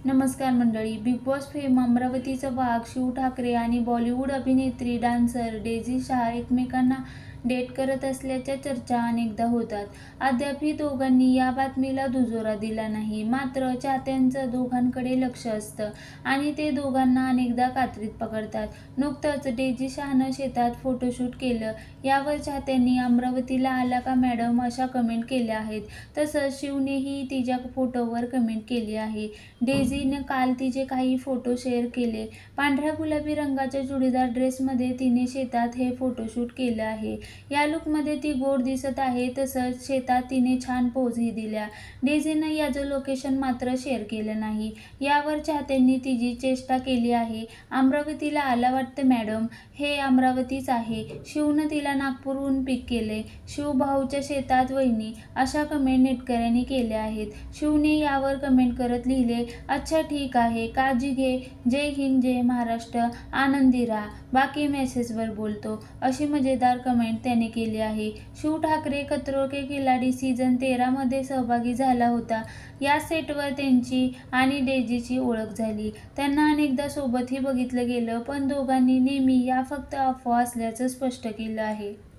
नमस्कार मंडळी. Big boss fame अमरावतीचा वाघ शिव ठाकरे आणि बॉलिवूड अभिनेत्री डान्सर डेझी शाह एकमेकांना डेट करत असल्याच्या चर्चा अनेकदा होतात. अद्यापही दोघांनी या बातमीला दुजोरा दिला नाही. मात्र चाहत्यांचं दोघांकडे लक्ष असतं आणि ते दोघांना अनेकदा कात्रीत पकडतात. नुकतंच डेझी शाहनं शेतात फोटोशूट केलं. यावर चाहत्यांनी अमरावतीला आला का मॅडम अशा कमेंट केल्या आहेत. तसंच शिवनेही तिच्या फोटोवर कमेंट केली आहे. डेझीनं काल तिचे काही फोटो शेअर केले. पांढऱ्या गुलाबी रंगाच्या चुडीदार ड्रेसमध्ये तिने शेतात हे फोटोशूट केलं आहे. या लुकमध्ये ती गोड दिसत आहे. तसंच शेतात तिने छान पोजही दिल्या. डेझीनं याचं लोकेशन मात्र शेअर केलं नाही. यावर चाहत्यांनी तिची चेष्टा केली आहे. अमरावतीला आला वाटतं मॅडम, हे अमरावतीच आहे. शिवनं तिला नागपूरहून पिक केलंय. शिव भाऊच्या शेतात वहिनी, अशा कमेंट नेटकऱ्यांनी केल्या आहेत. शिवने यावर कमेंट करत लिहिले, अच्छा ठीक आहे, काळजी घे, जय हिंद, जय महाराष्ट्र, आनंदी राहा, बाकी मेसेजवर बोलतो, अशी मजेदार कमेंट त्याने केली आहे. शिव ठाकरे खतरों के खिलाडी सीझन 13 मध्ये सहभागी झाला होता. या सेटवर त्यांची आणि डेझीची ओळख झाली. त्यांना अनेकदा सोबतही बघितलं गेलं, पण दोघांनी नेहमी या फक्त अफवा असल्याचं स्पष्ट केलं आहे.